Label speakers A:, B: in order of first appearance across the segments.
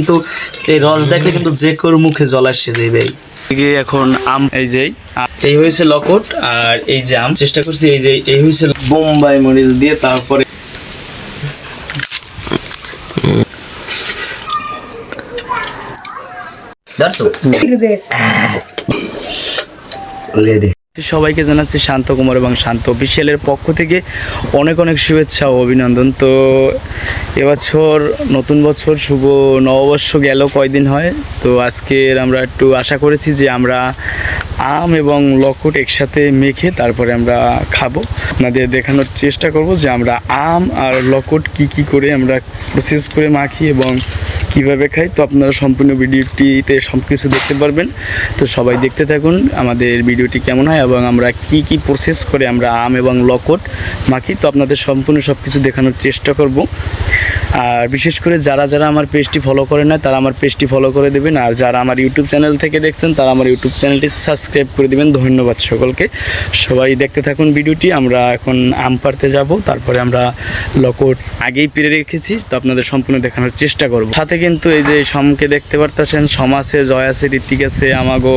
A: কিন্তু এই রস দেখলে কিন্তু যে কারো মুখে জল আসছে যাইবে। এখন আম এই হয়েছে লকট, আর এই যে আম চেষ্টা করছি, এই হয়েছে বোম্বাই মরিচ দিয়ে। তারপরে সবাইকে জানাচ্ছি শান্ত কুমার এবং শান্ত অফিসিয়ালের পক্ষ থেকে অনেক অনেক শুভেচ্ছা ও অভিনন্দন। তো এবছর নতুন বছর, শুভ নববর্ষ গেল কয়দিন হয়। তো আজকের আমরা একটু আশা করেছি যে আমরা আম এবং লকট একসাথে মেখে তারপরে আমরা খাবো। আপনাদের দেখানোর চেষ্টা করব যে আমরা আম আর লকট কি করে আমরা প্রসেস করে মাখি এবং কীভাবে খাই। তো আপনারা সম্পূর্ণ ভিডিওটিতে সব কিছু দেখতে পারবেন। তো সবাই দেখতে থাকুন আমাদের ভিডিওটি কেমন হয় এবং আমরা কি প্রসেস করে আমরা আম এবং লকট মাখি। তো আপনাদের সম্পূর্ণ সব কিছু দেখানোর চেষ্টা করব। আর বিশেষ করে যারা আমার পেজটি ফলো করে না তারা আমার পেজটি ফলো করে দেবেন, আর যারা আমার ইউটিউব চ্যানেল থেকে দেখছেন তারা আমার ইউটিউব চ্যানেলটি সাবস্ক্রাইব করে দেবেন। ধন্যবাদ সকলকে। সবাই দেখতে থাকুন ভিডিওটি। আমরা এখন আম পাড়তে যাব, তারপরে আমরা লকট আগেই পেরে রেখেছি, তো আপনাদের সম্পূর্ণ দেখানোর চেষ্টা করব। সাথে কিন্তু এই যে সমকে দেখতে পারতেছেন, সম আছে, জয় আছে, ঋত্বিক আছে, আমাগো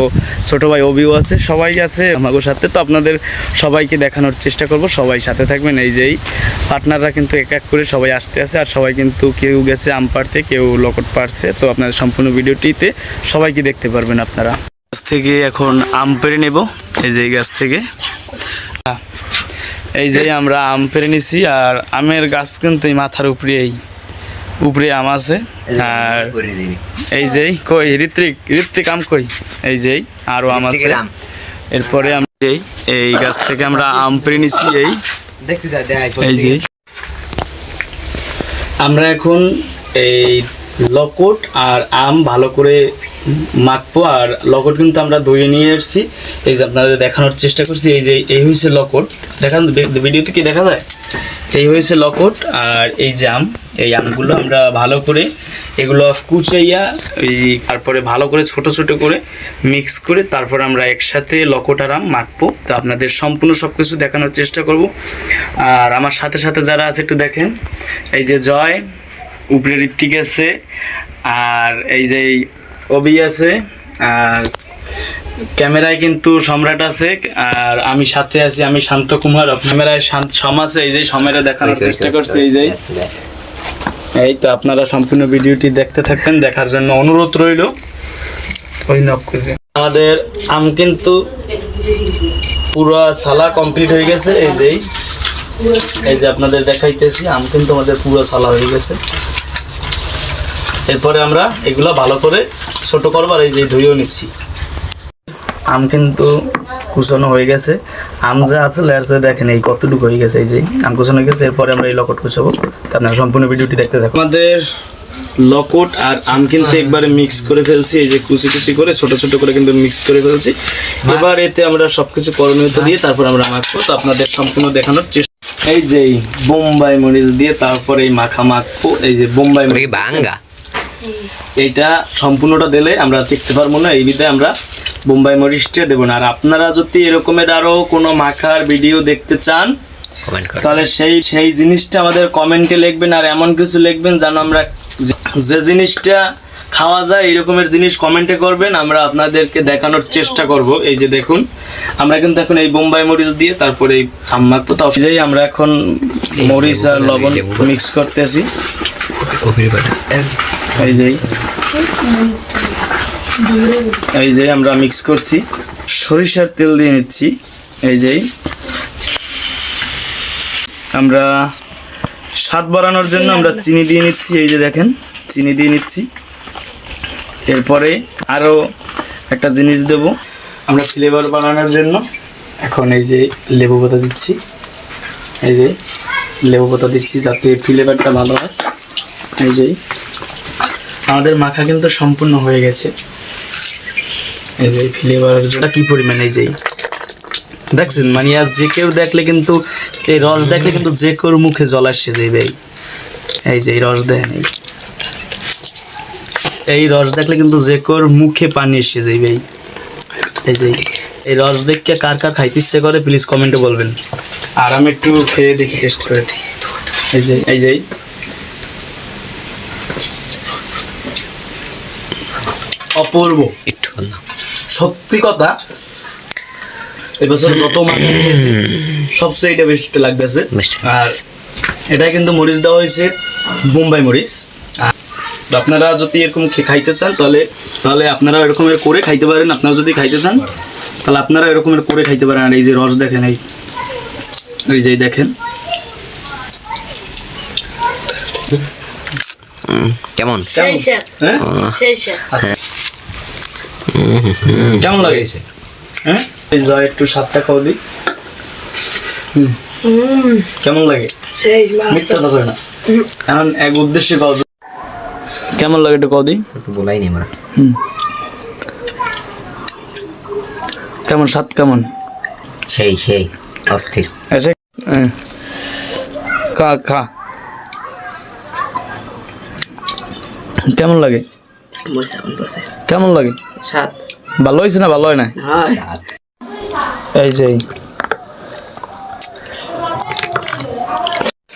A: ছোট ভাই অভিও আছে, সবাই আছে আমাগো সাথে। তো আপনাদের সবাইকে দেখানোর চেষ্টা করব, সবাই সাথে থাকবেন। এই যেই পার্টনাররা কিন্তু এক এক করে সবাই আসতে আছে, আর সবাই কিন্তু কেউ গেছে আম পাড়তে, কেউ লকট পাড়ছে। তো আপনাদের সম্পূর্ণ ভিডিওটিতে সবাইকে দেখতে পারবেন আপনারা। গাছ থেকে এখন আম পেড়ে নেব, এই যে গাছ থেকে এই যে আমরা আম পেড়ে নিছি। আর আমের গাছ কিন্তু এই মাথার উপরে আম আছে। আর এই যে কই ঋত্বিক আম কই, এই যে আরো আম আছে। এরপরে আমি এই গাছ থেকে আমরা আম পেড়ে নিছি। এই যে আমরা এখন এই লকট আর আম ভালো করে মাখবো। আর লকট কিন্তু আমরা ধুয়ে নিয়ে এসেছি, এই যে আপনাদের দেখানোর চেষ্টা করছি। এই হয়েছে লকট, দেখান ভিডিওতে কি দেখা যায়। এই হয়েছে লকট, আর এই যে আম, এই আমগুলো আমরা ভালো করে এগুলো কুচাইয়া তারপরে ভালো করে ছোট ছোট করে মিক্স করে তারপর আমরা একসাথে লকট আর আম মাখবো। তো আপনাদের সম্পূর্ণ সব কিছু দেখানোর চেষ্টা করব। আর আমার সাথে যারা আছে একটু দেখেন, এই যে জয়, উপরে ঋত্বিক আছে, আর এই যে অভি আছে, আর ক্যামেরায় কিন্তু সম্রাট আছে, আর আমি সাথে আছি, আমি শান্ত কুমার। ক্যামেরায় সম আছে, এই যে সমেরা দেখানোর চেষ্টা করছে। এই তো আপনারা সম্পূর্ণ ভিডিওটি দেখতে থাকবেন, দেখার জন্য অনুরোধ রইল। আমাদের আম কিন্তু পুরো সালা কমপ্লিট হয়ে গেছে। এই যে আপনাদের দেখাইতেছি, আম কিন্তু আমাদের পুরো সালা হয়ে গেছে। এরপরে আমরা এগুলো ভালো করে ছোট করবো, আর এই যে ধুয়েও নিচ্ছি। আম কিন্তু কুচানো হয়ে গেছে, আম যা আছে লেয়ারসে দেখেন এই কতটুকু হয়ে গেছে। এই যে আম কুচানো হয়ে গেছে, এরপরে আমরা এই লকট কুচাবো। আপনারা সম্পূর্ণ ভিডিওটি দেখতে থাকুন। আমাদের লকট আর আম কিন্তু একবারে মিক্স করে ফেলছি, এই যে কুচি করে ছোট ছোট করে কিন্তু মিক্স করে ফেলছি। এবার এতে আমরা সবকিছু করণীয় দিয়ে তারপর আমরা মাখবো। তো আপনাদের সম্পূর্ণ দেখানোর চেষ্টা। এই যে বোম্বাই মরিচ দিয়ে তারপরে এই মাখবো। এই যে বোম্বাই মরিচ ভাঙ্গা, এইটা সম্পূর্ণটা দিলে আমরা টিকতে পারবো না, এই বিধায় আমরা বোম্বাই মরিচটা দেবো না। আর আপনারা যদি এরকমের আরো কোনো মাখার ভিডিও দেখতে চান তাহলে সেই জিনিসটা আমাদের কমেন্টে লিখবেন, আর এমন কিছু লিখবেন যেন আমরা যে জিনিসটা খাওয়া যায় এরকমের জিনিস কমেন্টে করবেন, আমরা আপনাদেরকে দেখানোর চেষ্টা করব। এই যে দেখুন, আমরা কিন্তু এখন এই বোম্বাই মরিচ দিয়ে তারপরে এই আম মাখবো। তো আমরা এখন মরিচ আর লবণ মিক্স করতেছি। এই যে আমরা মিক্স করছি, সরিষার তেল দিয়ে নিচ্ছি। এই যে আমরা স্বাদ বাড়ানোর জন্য আমরা চিনি দিয়ে নিচ্ছি। এই যে দেখেন, চিনি দিয়ে নিচ্ছি। এরপরে আরও একটা জিনিস দেব আমরা ফ্লেভার বানানোর জন্য। এখন এই যে লেবু পাতা দিচ্ছি, এই যে লেবু পাতা দিচ্ছি যাতে ফ্লেভারটা ভালো হয়। এই যে আমাদের মাখা কিন্তু সম্পূর্ণ হয়ে গেছে। এই যে ফ্লেভারের জন্য কি পরিমাণ, এই যে দেখছেন, মানে আজ যে কেউ দেখলে কিন্তু এই রস দেখলে কিন্তু যে কেউ মুখে জল আসছে যাইবে। এই যে এই রস দেখেন, এই রস দেখলে কিন্তু যে কেউ মুখে পানি এসে যাইবে। এই যে এই রস দেখে কার খাইতে ইচ্ছে করে প্লিজ কমেন্টে বলবেন। আর আমি একটু খেয়ে দেখি, টেস্ট করে দেখি। এই যে অপূর্ব।
B: একটু বললাম
A: সত্যি কথা এবছর যত মাছ খেয়েছি সবচেয়ে এটা বেশি লাগতেছে। আর এটা কিন্তু মরিচ দেওয়া হয়েছে বোম্বাই মরিচ। আর আপনারা যদি এরকম খাইতে চান তাহলে আপনারা এরকমের করে খাইতে পারেন। আপনারা যদি খাইতে চান তাহলে আপনারা এরকমের করে খাইতে পারেন। আর এই যে রস দেখেন, এই যে দেখেন
B: কেমন
C: সেই স্যার
A: হ্যাঁ
C: সেই স্যার
A: কেমন লাগে? হ্যাঁ এই যা একটু স্বাদটা খাও দিই। কেমন লাগে?
C: সেই
A: মিথ্যা কথা করে না, এখন এক উদ্দেশ্যে খাও দিই। কেমন লাগে একটু খাও দিই।
B: তো বলাই নেই আমরা
A: কেমন স্বাদ কেমন?
B: সেই সেই অস্থির
A: এসে খা খা কেমন লাগে? কেমন লাগে?
C: স্বাদ
A: ভালো হয়েছে না ভালো হয় না? এই যে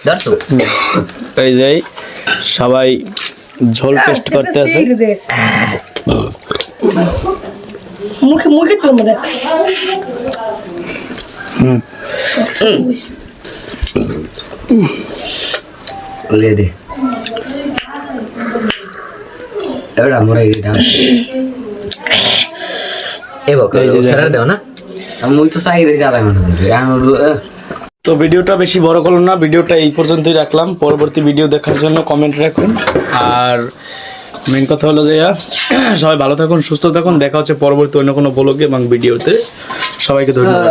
B: ধরছো
A: এই যে সবাই ঝোল টেস্ট করতে আছে।
C: মুখে মুখে তো মনে
B: ले दे एवढा मोरा गेला ए बघ सरळ देव ना मुई तो साई रे ज्यादा म्हणतो
A: তো ভিডিওটা বেশি বড় করলাম না, ভিডিওটা এই পর্যন্তই রাখলাম। পরবর্তী ভিডিও দেখার জন্য কমেন্ট রাখুন। আর মেন কথা হলো যে সবাই ভালো থাকুন, সুস্থ থাকুন। দেখা হচ্ছে পরবর্তী অন্য কোনো ব্লগে এবং ভিডিওতে। সবাইকে ধন্যবাদ।